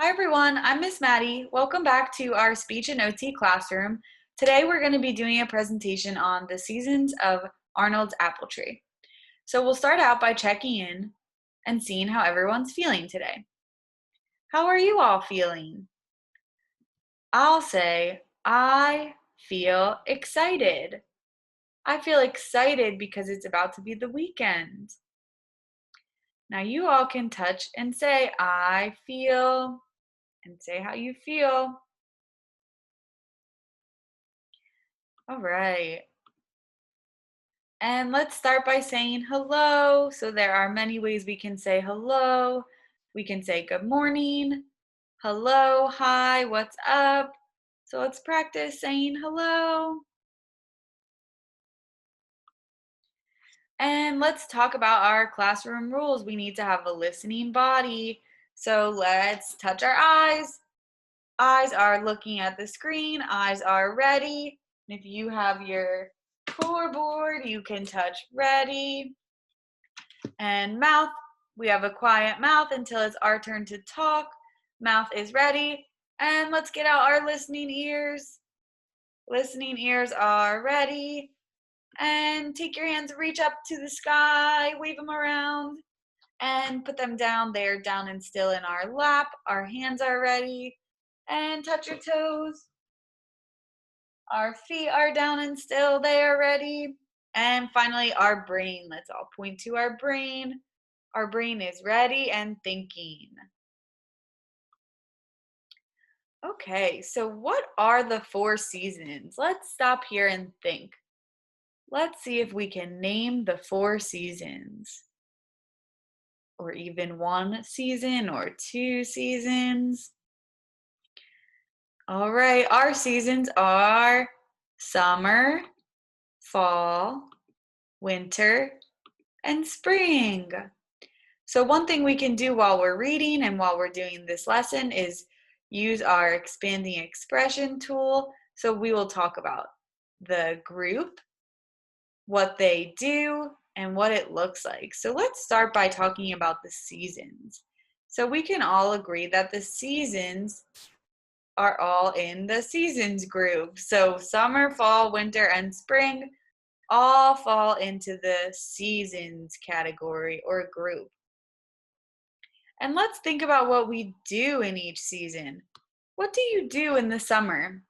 Hi everyone, I'm Miss Maddie. Welcome back to our speech and OT classroom. Today we're going to be doing a presentation on the seasons of Arnold's apple tree. So we'll start out by checking in and seeing how everyone's feeling today. How are you all feeling? I'll say, I feel excited. I feel excited because it's about to be the weekend. Now you all can touch and say, I feel, and say how you feel. All right. And let's start by saying hello. So there are many ways we can say hello. We can say good morning, hello, hi, what's up? So let's practice saying hello. And let's talk about our classroom rules. We need to have a listening body. So let's touch our eyes. Eyes are looking at the screen, eyes are ready. If you have your scoreboard, you can touch ready. And mouth, we have a quiet mouth until it's our turn to talk. Mouth is ready. And let's get out our listening ears. Listening ears are ready. And take your hands, reach up to the sky, wave them around, and put them down. They're down and still in our lap. Our hands are ready. And touch your toes. Our feet are down and still. They are ready. And finally, our brain. Let's all point to our brain. Our brain is ready and thinking. Okay, so what are the four seasons? Let's stop here and think. Let's see if we can name the four seasons, or even one season or two seasons. All right, our seasons are summer, fall, winter, and spring. So one thing we can do while we're reading and while we're doing this lesson is use our expanding expression tool. So we will talk about the group, what they do, and what it looks like. So let's start by talking about the seasons. So we can all agree that the seasons are all in the seasons group. So summer, fall, winter, and spring all fall into the seasons category or group. And let's think about what we do in each season. What do you do in the summer?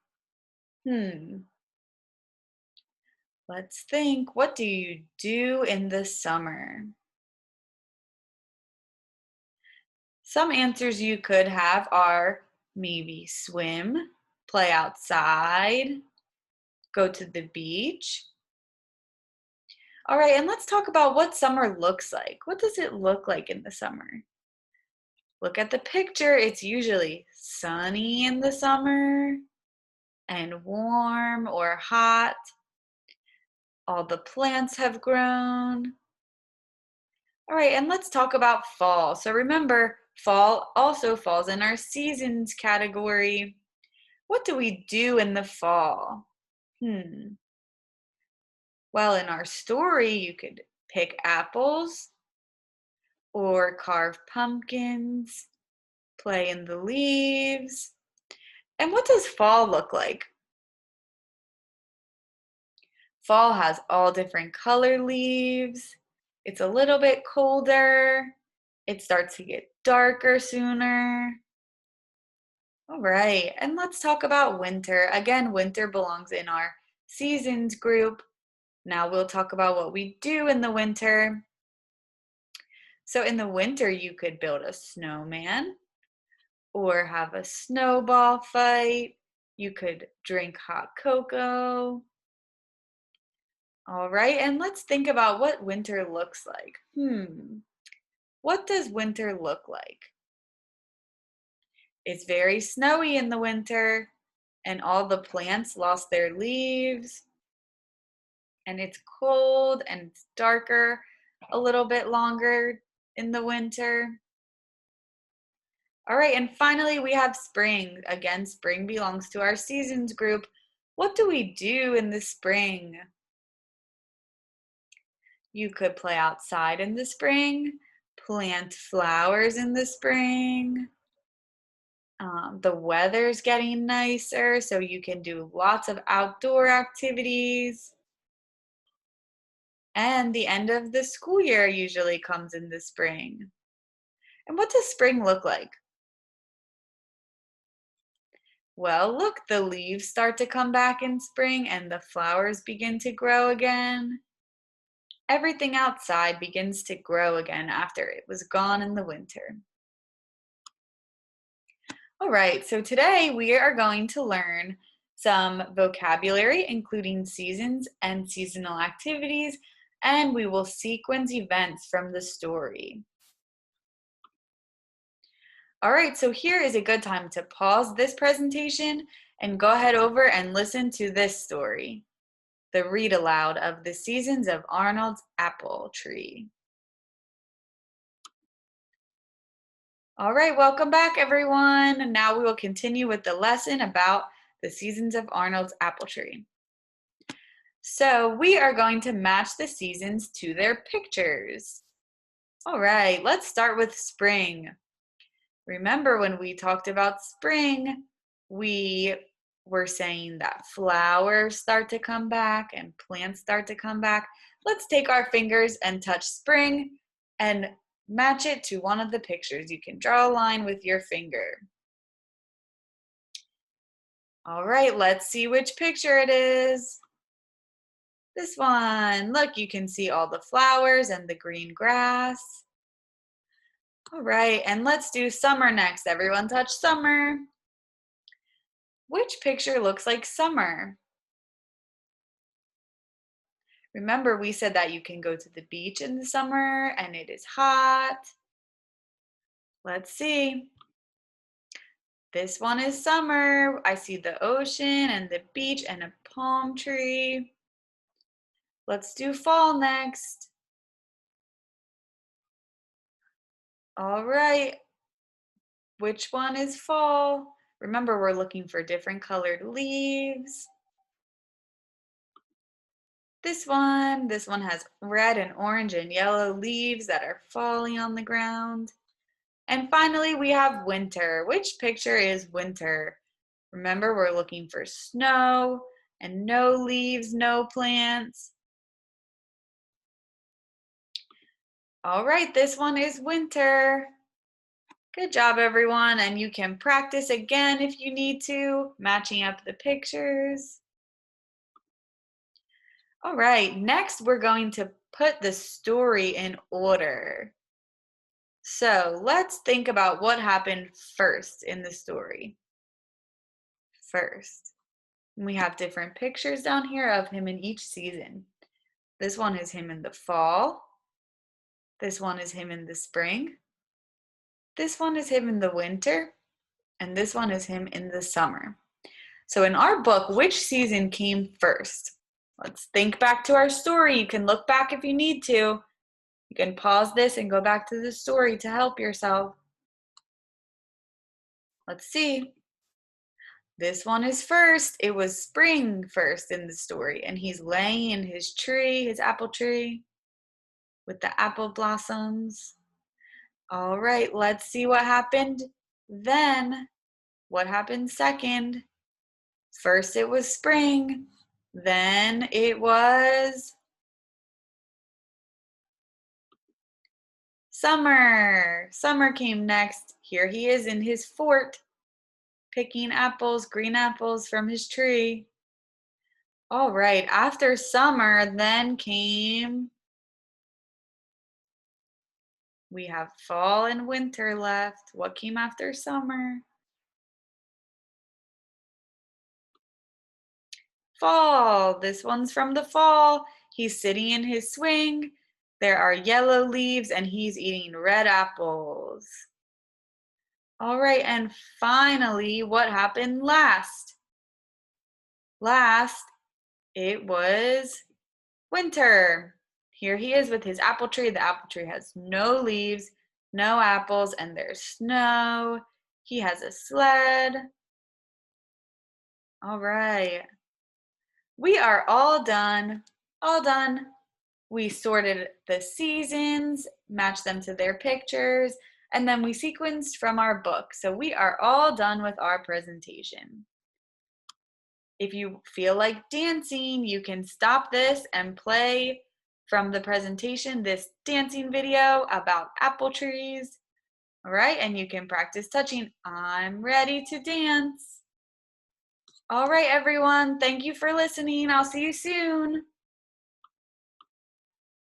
Let's think. What do you do in the summer? Some answers you could have are maybe swim, play outside, go to the beach. All right, and let's talk about what summer looks like. What does it look like in the summer? Look at the picture. It's usually sunny in the summer and warm or hot. All the plants have grown. All right, and let's talk about fall. So remember, fall also falls in our seasons category. What do we do in the fall? Well, in our story, you could pick apples or carve pumpkins, play in the leaves. And what does fall look like? Fall has all different color leaves. It's a little bit colder. It starts to get darker sooner. All right, and let's talk about winter. Again, winter belongs in our seasons group. Now we'll talk about what we do in the winter. So in the winter, you could build a snowman or have a snowball fight. You could drink hot cocoa. All right, and let's think about what winter looks like. What does winter look like? It's very snowy in the winter, and all the plants lost their leaves, and it's cold and it's darker a little bit longer in the winter. All right, and finally we have spring. Again, spring belongs to our seasons group. What do we do in the spring? You could play outside in the spring, plant flowers in the spring, The weather's getting nicer, so you can do lots of outdoor activities. And the end of the school year usually comes in the spring. And what does spring look like? Well, look, the leaves start to come back in spring and the flowers begin to grow again. Everything outside begins to grow again after it was gone in the winter. All right, so today we are going to learn some vocabulary, including seasons and seasonal activities, and we will sequence events from the story. All right, so here is a good time to pause this presentation and go ahead over and listen to this story, the read aloud of the seasons of Arnold's apple tree. All right, welcome back everyone. Now we will continue with the lesson about the seasons of Arnold's apple tree. So we are going to match the seasons to their pictures. All right, let's start with spring. Remember when we talked about spring, we were saying that flowers start to come back and plants start to come back. Let's take our fingers and touch spring and match it to one of the pictures. You can draw a line with your finger. All right, let's see which picture it is. This one. Look, you can see all the flowers and the green grass. All right, and let's do summer next. Everyone touch summer. Which picture looks like summer? Remember, we said that you can go to the beach in the summer and it is hot. Let's see. This one is summer. I see the ocean and the beach and a palm tree. Let's do fall next. All right. Which one is fall? Remember, we're looking for different colored leaves. This one has red and orange and yellow leaves that are falling on the ground. And finally, we have winter. Which picture is winter? Remember, we're looking for snow and no leaves, no plants. All right, this one is winter. Good job, everyone. And you can practice again if you need to, matching up the pictures. All right, next we're going to put the story in order. So let's think about what happened first in the story. First, we have different pictures down here of him in each season. This one is him in the fall. This one is him in the spring. This one is him in the winter. And this one is him in the summer. So in our book, which season came first? Let's think back to our story. You can look back if you need to. You can pause this and go back to the story to help yourself. Let's see. This one is first. It was spring first in the story, and he's laying in his tree, his apple tree, with the apple blossoms. All right, let's see what happened then. What happened second? First it was spring, then it was summer. Summer came next. Here he is in his fort, picking apples, green apples from his tree. All right, after summer, then we have fall and winter left. What came after summer? Fall. This one's from the fall. He's sitting in his swing. There are yellow leaves and he's eating red apples. All right, and finally, what happened last? Last, it was winter. Here he is with his apple tree. The apple tree has no leaves, no apples, and there's snow. He has a sled. All right. We are all done. All done. We sorted the seasons, matched them to their pictures, and then we sequenced from our book. So we are all done with our presentation. If you feel like dancing, you can stop this and play from the presentation this dancing video about apple trees. All right, and you can practice touching. I'm ready to dance. All right, everyone, thank you for listening. I'll see you soon.